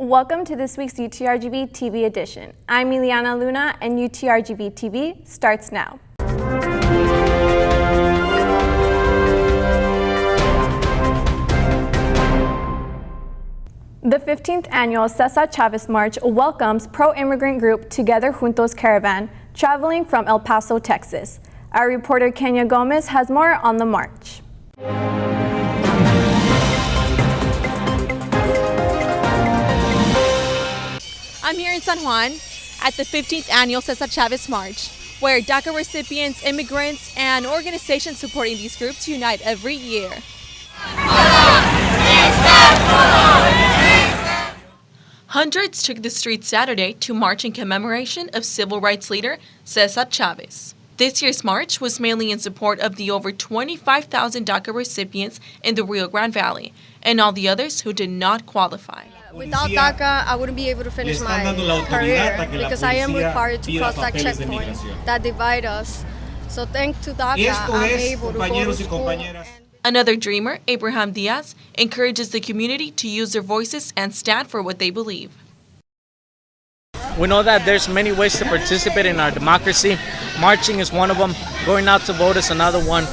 Welcome to this week's UTRGV-TV edition. I'm Ileana Luna, and UTRGV-TV starts now. The 15th annual César Chávez March welcomes pro-immigrant group Together Juntos Caravan, traveling from El Paso, Texas. Our reporter Kenya Gomez has more on the march. I'm here in San Juan at the 15th annual César Chávez March, where DACA recipients, immigrants, and organizations supporting these groups unite every year. Hundreds took the streets Saturday to march in commemoration of civil rights leader César Chávez. This year's march was mainly in support of the over 25,000 DACA recipients in the Rio Grande Valley and all the others who did not qualify. Without DACA, I wouldn't be able to finish my career because I am required to cross that checkpoint that divide us. So thanks to DACA, I'm able to go to school. Another dreamer, Abraham Diaz, encourages the community to use their voices and stand for what they believe. We know that there's many ways to participate in our democracy. Marching is one of them. Going out to vote is another one.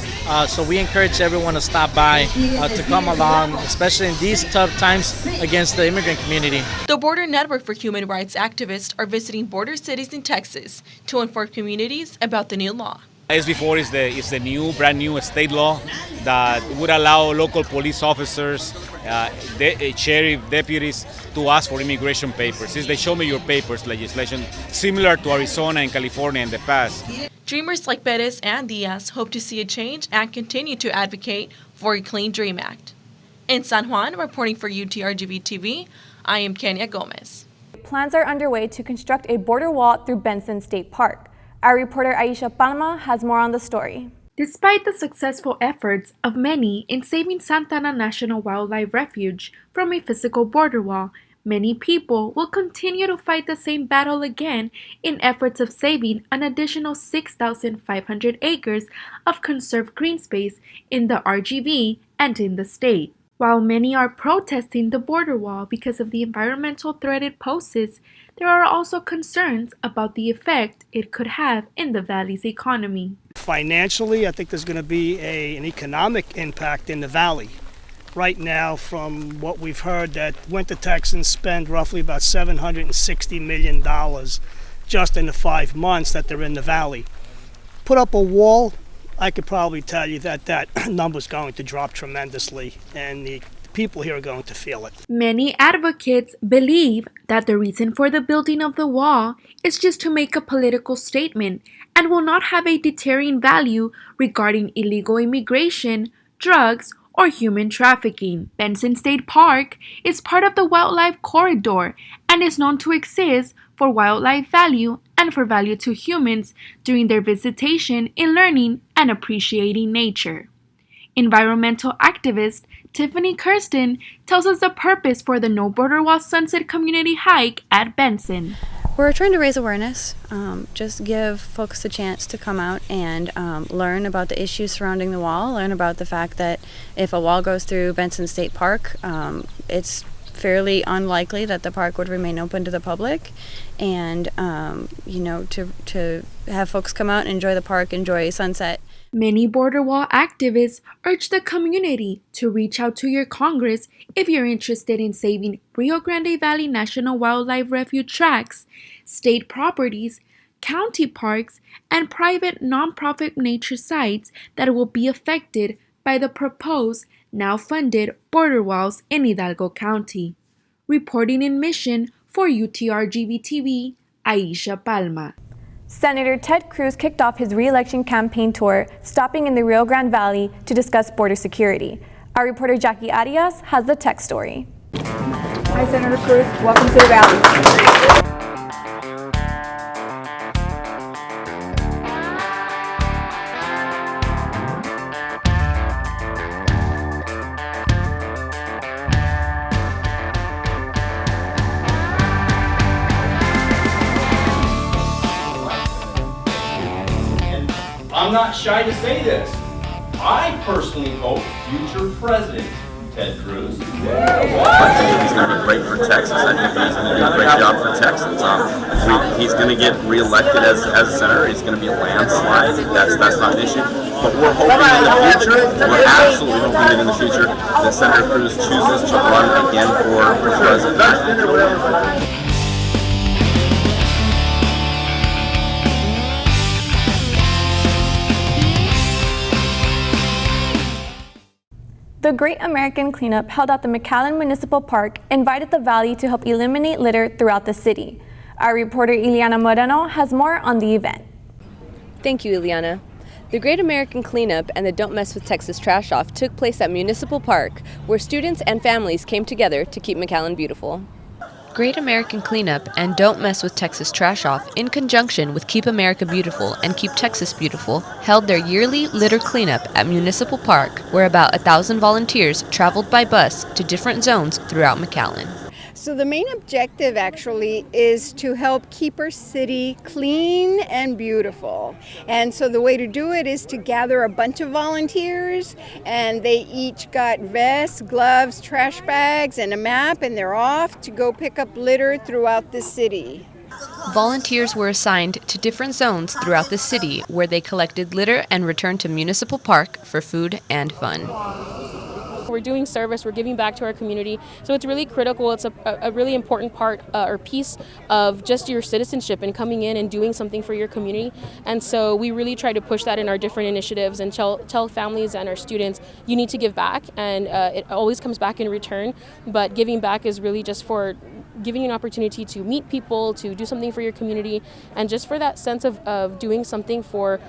So we encourage everyone to stop by, to come along, especially in these tough times against the immigrant community. The Border Network for Human Rights activists are visiting border cities in Texas to inform communities about the new law. SB4 is the brand new state law that would allow local police officers, sheriff deputies to ask for immigration papers. It's the show me your papers legislation, similar to Arizona and California in the past. Dreamers like Perez and Diaz hope to see a change and continue to advocate for a Clean Dream Act. In San Juan, reporting for UTRGV-TV, I am Kenya Gomez. Plans are underway to construct a border wall through Bentsen State Park. Our reporter Aisha Palma has more on the story. Despite the successful efforts of many in saving Santa Ana National Wildlife Refuge from a physical border wall, many people will continue to fight the same battle again in efforts of saving an additional 6,500 acres of conserved green space in the RGV and in the state. While many are protesting the border wall because of the environmental threat it poses, there are also concerns about the effect it could have in the valley's economy. Financially, I think there's going to be an economic impact in the valley. Right now, from what we've heard, that Winter Texans spend roughly about $760 million just in the 5 months that they're in the valley. Put up a wall, I could probably tell you that number's going to drop tremendously, and the people here are going to feel it. Many advocates believe that the reason for the building of the wall is just to make a political statement and will not have a deterring value regarding illegal immigration, drugs, or human trafficking. Bentsen State Park is part of the wildlife corridor and is known to exist for wildlife value and for value to humans during their visitation in learning and appreciating nature. Environmental activist Tiffany Kersten tells us the purpose for the No Border Wall Sunset Community Hike at Bentsen. We're trying to raise awareness, just give folks a chance to come out and learn about the issues surrounding the wall, learn about the fact that if a wall goes through Bentsen State Park, it's fairly unlikely that the park would remain open to the public, and to have folks come out and enjoy the park, enjoy sunset. Many border wall activists urge the community to reach out to your Congress if you're interested in saving Rio Grande Valley National Wildlife Refuge tracts, state properties, county parks, and private nonprofit nature sites that will be affected by the proposed, now funded border walls in Hidalgo County. Reporting in Mission for UTRGV-TV, Aisha Palma. Senator Ted Cruz kicked off his re-election campaign tour, stopping in the Rio Grande Valley to discuss border security. Our reporter Jackie Arias has the tech story. Hi, Senator Cruz. Welcome to the Valley. I'm not shy to say this. I personally hope future President Cruz. I think he's going to be great for Texas. I think he's going to do a great job for Texans. He's going to get reelected as a senator. He's going to be a landslide. That's not an issue. But we're hoping in the future, we're absolutely hoping that in the future, that Senator Cruz chooses to run again for president. The Great American Cleanup held at the McAllen Municipal Park invited the Valley to help eliminate litter throughout the city. Our reporter Ileana Moreno has more on the event. Thank you, Ileana. The Great American Cleanup and the Don't Mess with Texas Trash Off took place at Municipal Park, where students and families came together to keep McAllen beautiful. Great American Cleanup and Don't Mess with Texas Trash Off, in conjunction with Keep America Beautiful and Keep Texas Beautiful, held their yearly litter cleanup at Municipal Park, where about 1,000 volunteers traveled by bus to different zones throughout McAllen. So the main objective actually is to help keep our city clean and beautiful. And so the way to do it is to gather a bunch of volunteers, and they each got vests, gloves, trash bags, and a map, and they're off to go pick up litter throughout the city. Volunteers were assigned to different zones throughout the city, where they collected litter and returned to Municipal Park for food and fun. We're doing service, we're giving back to our community, so it's really critical. It's a really important part or piece of just your citizenship and coming in and doing something for your community. And so we really try to push that in our different initiatives and tell families and our students, you need to give back, and it always comes back in return. But giving back is really just for giving you an opportunity to meet people, to do something for your community, and just for that sense of doing something for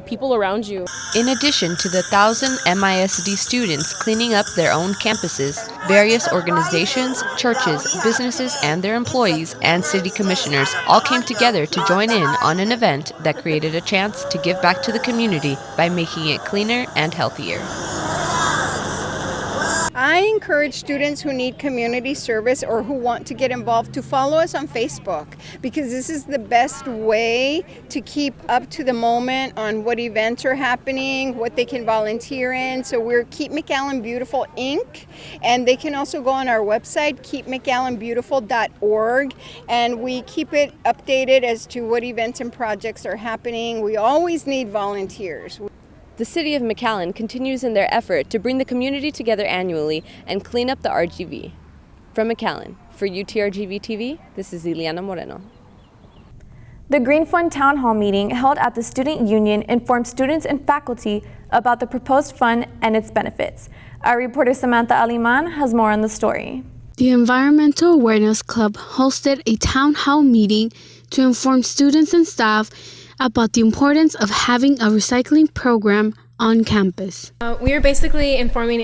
people around you. In addition to the 1,000 MISD students cleaning up their own campuses, various organizations, churches, businesses, and their employees and city commissioners all came together to join in on an event that created a chance to give back to the community by making it cleaner and healthier. I encourage students who need community service or who want to get involved to follow us on Facebook, because this is the best way to keep up to the moment on what events are happening, what they can volunteer in. So we're Keep McAllen Beautiful Inc., and they can also go on our website, keepmcallenbeautiful.org, and we keep it updated as to what events and projects are happening. We always need volunteers. The City of McAllen continues in their effort to bring the community together annually and clean up the RGV. From McAllen, for UTRGV-TV, this is Ileana Moreno. The Green Fund Town Hall meeting held at the Student Union informed students and faculty about the proposed fund and its benefits. Our reporter Samantha Aliman has more on the story. The Environmental Awareness Club hosted a town hall meeting to inform students and staff about the importance of having a recycling program on campus. We are basically informing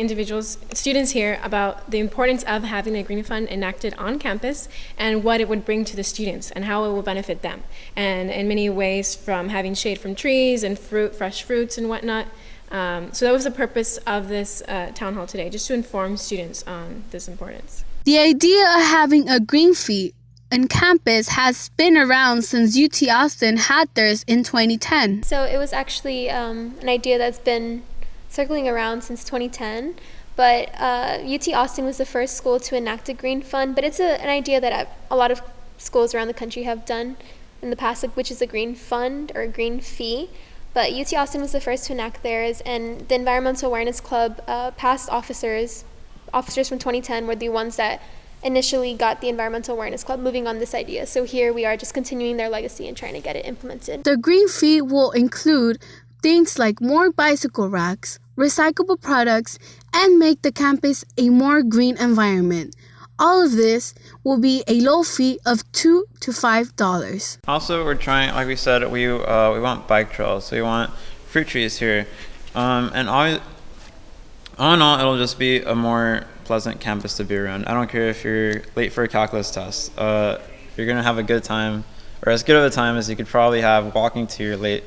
students here about the importance of having a green fund enacted on campus and what it would bring to the students and how it will benefit them. And in many ways, from having shade from trees and fresh fruits and whatnot. So that was the purpose of this town hall today, just to inform students on this importance. The idea of having a green fee on campus has been around since UT Austin had theirs in 2010. So it was actually an idea that's been circling around since 2010, but UT Austin was the first school to enact a green fund, but it's an idea that a lot of schools around the country have done in the past, which is a green fund or a green fee. But UT Austin was the first to enact theirs, and the Environmental Awareness Club past officers from 2010 were the ones that initially got the Environmental Awareness Club moving on this idea. So here we are just continuing their legacy and trying to get it implemented. The green fee will include things like more bicycle racks, recyclable products, and make the campus a more green environment. All of this will be a low fee of $2 to $5. Also, we're trying, like we said, we want bike trails, so we want fruit trees here. And all in all, it'll just be a more pleasant campus to be around. I don't care if you're late for a calculus test. You're going to have a good time, or as good of a time as you could probably have walking to your late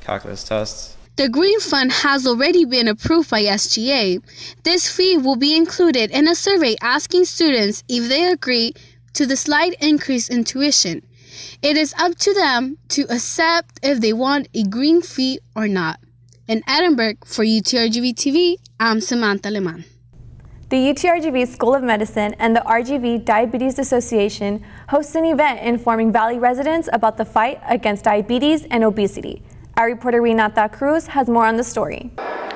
calculus tests. The Green Fund has already been approved by SGA. This fee will be included in a survey asking students if they agree to the slight increase in tuition. It is up to them to accept if they want a green fee or not. In Edinburgh, for UTRGV-TV, I'm Samantha Leman. The UTRGV School of Medicine and the RGV Diabetes Association host an event informing Valley residents about the fight against diabetes and obesity. Our reporter Cruz has more on the story.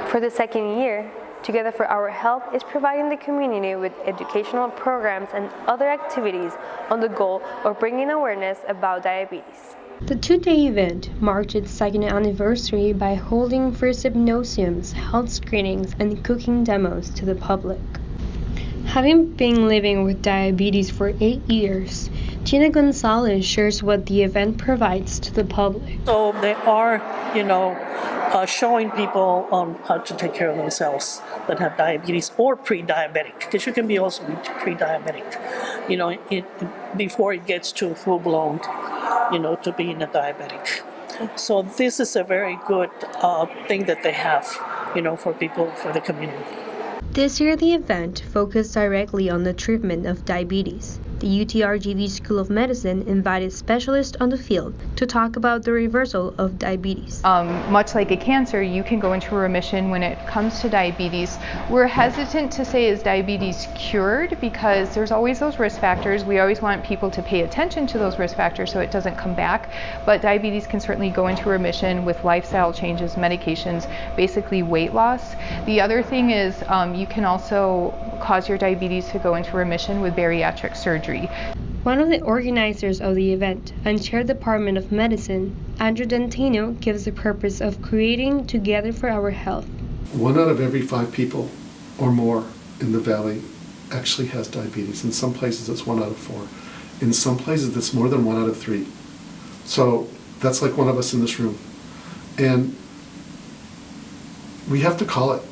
For the second year, Together for Our Health is providing the community with educational programs and other activities on the goal of bringing awareness about diabetes. The two-day event marked its second anniversary by holding free symposiums, health screenings, and cooking demos to the public. Having been living with diabetes for 8 years, Gina Gonzalez shares what the event provides to the public. So they are, showing people on how to take care of themselves that have diabetes or pre-diabetic, because you can be also pre-diabetic, before it gets to full-blown, to being a diabetic. So this is a very good thing that they have, for people, for the community. This year, the event focused directly on the treatment of diabetes. The UTRGV School of Medicine invited specialists on the field to talk about the reversal of diabetes. Much like a cancer, you can go into remission when it comes to diabetes. We're hesitant to say is diabetes cured because there's always those risk factors. We always want people to pay attention to those risk factors so it doesn't come back. But diabetes can certainly go into remission with lifestyle changes, medications, basically weight loss. The other thing is you can also cause your diabetes to go into remission with bariatric surgery. One of the organizers of the event and Chair Department of Medicine, Andrew Dantino, gives the purpose of creating Together for Our Health. 1 out of every 5 people or more in the Valley actually has diabetes. In some places it's 1 out of 4. In some places it's more than 1 out of 3. So that's like one of us in this room. And we have to call it.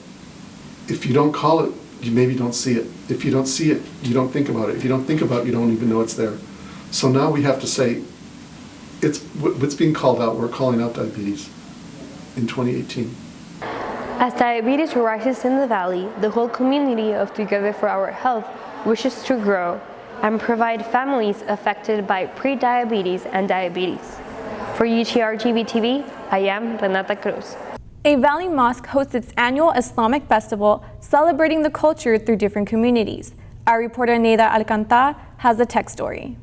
If you don't call it, you maybe don't see it. If you don't see it, you don't think about it. If you don't think about it, you don't even know it's there. So now we have to say, it's what's being called out. We're calling out diabetes in 2018. As diabetes rises in the Valley, the whole community of Together for Our Health wishes to grow and provide families affected by pre-diabetes and diabetes. For UTRGV-TV, I am Renata Cruz. A Valley mosque hosts its annual Islamic Festival, celebrating the culture through different communities. Our reporter Neida Alcantara has the tech story.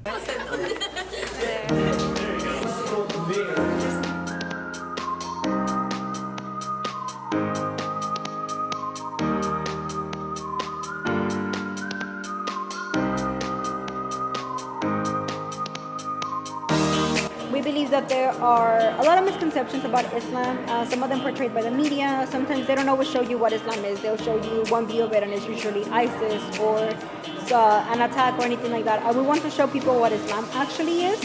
We believe that there are a lot of misconceptions about Islam. Some of them portrayed by the media. Sometimes they don't always show you what Islam is. They'll show you one view of it and it's usually ISIS or an attack or anything like that. We want to show people what Islam actually is.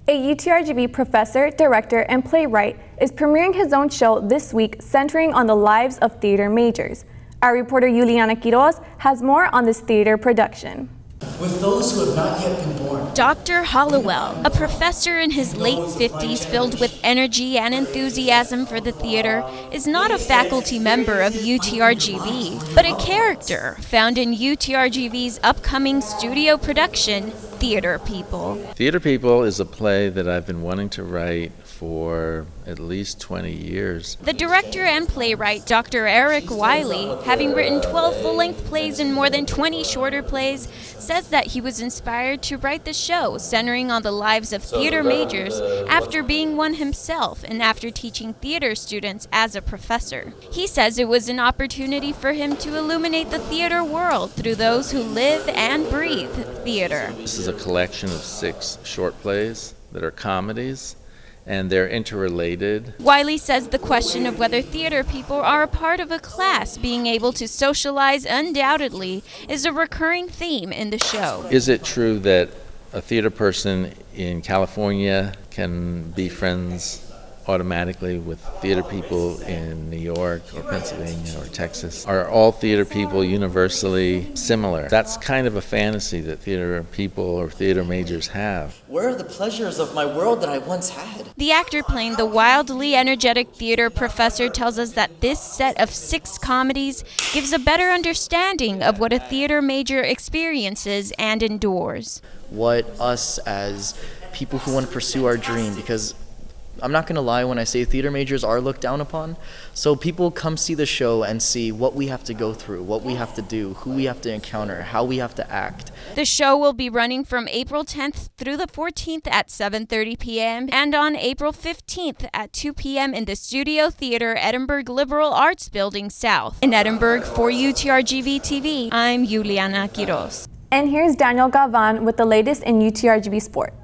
A UTRGV professor, director, and playwright is premiering his own show this week centering on the lives of theater majors. Our reporter Juliana Quiroz has more on this theater production. With those who have not yet been born. Dr. Hollowell, a professor in his late 50s filled with energy and enthusiasm for the theater, is not a faculty member of UTRGV, but a character found in UTRGV's upcoming studio production, Theater People. Theater People is a play that I've been wanting to write for at least 20 years. The director and playwright, Dr. Eric Wiley, having written 12 full-length plays and more than 20 shorter plays, says that he was inspired to write the show centering on the lives of theater majors after being one himself and after teaching theater students as a professor. He says it was an opportunity for him to illuminate the theater world through those who live and breathe theater. This is a collection of 6 short plays that are comedies, and they're interrelated. Wiley says the question of whether theater people are a part of a class being able to socialize undoubtedly is a recurring theme in the show. Is it true that a theater person in California can be friends automatically with theater people in New York or Pennsylvania or Texas? Are all theater people universally similar? That's kind of a fantasy that theater people or theater majors have. Where are the pleasures of my world that I once had? The actor playing the wildly energetic theater professor tells us that this set of 6 comedies gives a better understanding of what a theater major experiences and endures. What us as people who want to pursue our dream, because I'm not going to lie when I say theater majors are looked down upon. So people come see the show and see what we have to go through, what we have to do, who we have to encounter, how we have to act. The show will be running from April 10th through the 14th at 7:30 p.m. and on April 15th at 2 p.m. in the Studio Theater Edinburgh Liberal Arts Building South. In Edinburgh for UTRGV-TV, I'm Juliana Quiroz. And here's Daniel Gavan with the latest in UTRGV sports.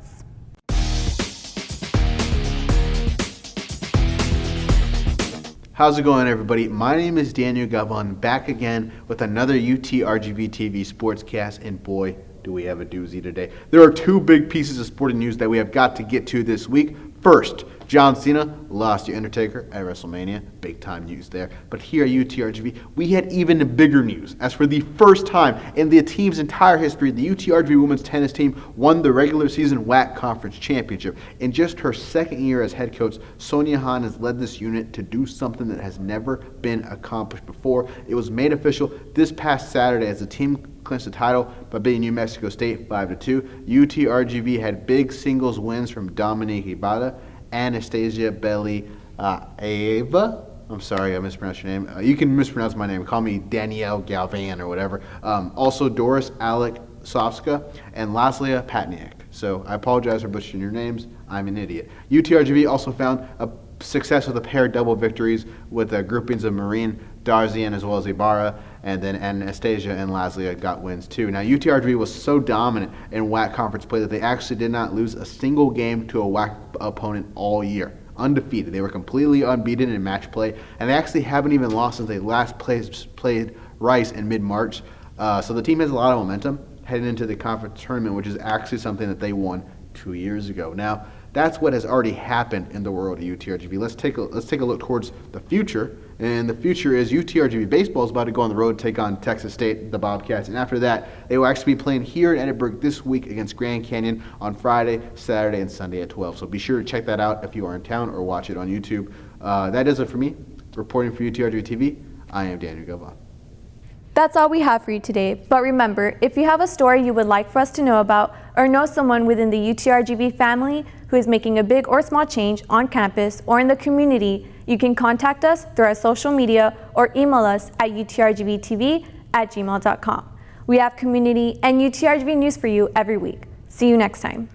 How's it going, everybody? My name is Daniel Gavon, back again with another UTRGV-TV Sportscast, and boy, do we have a doozy today. There are 2 big pieces of sporting news that we have got to get to this week. First, John Cena lost to Undertaker at WrestleMania. Big time news there. But here at UTRGV, we had even bigger news. As for the first time in the team's entire history, the UTRGV women's tennis team won the regular season WAC Conference Championship. In just her 2nd year as head coach, Sonia Hahn has led this unit to do something that has never been accomplished before. It was made official this past Saturday as the team clinched the title by beating New Mexico State 5-2. UTRGV had big singles wins from Dominique Ibarra, Anastasia Belli Ava. I'm sorry, I mispronounced your name. You can mispronounce my name. Call me Danielle Galvan or whatever. Also, Doris Alexovska and Laslia Patniak. So I apologize for butchering your names. I'm an idiot. UTRGV also found a success with a pair double victories with groupings of Marine Darzian as well as Ibarra, and then Anastasia and Laslia got wins too. Now, UTRGV was so dominant in WAC conference play that they actually did not lose a single game to a WAC opponent all year. Undefeated. They were completely unbeaten in match play, and they actually haven't even lost since they last played Rice in mid-March. So the team has a lot of momentum heading into the conference tournament, which is actually something that they won 2 years ago. Now, that's what has already happened in the world of UTRGV. Let's take a look towards the future. And the future is UTRGV baseball is about to go on the road to take on Texas State, the Bobcats. And after that, they will actually be playing here in Edinburgh this week against Grand Canyon on Friday, Saturday, and Sunday at 12. So be sure to check that out if you are in town or watch it on YouTube. That does it for me. Reporting for UTRGV TV, I am Daniel Gilva. That's all we have for you today. But remember, if you have a story you would like for us to know about or know someone within the UTRGV family who is making a big or small change on campus or in the community, you can contact us through our social media or email us at utrgvtv@gmail.com. We have community and UTRGV news for you every week. See you next time.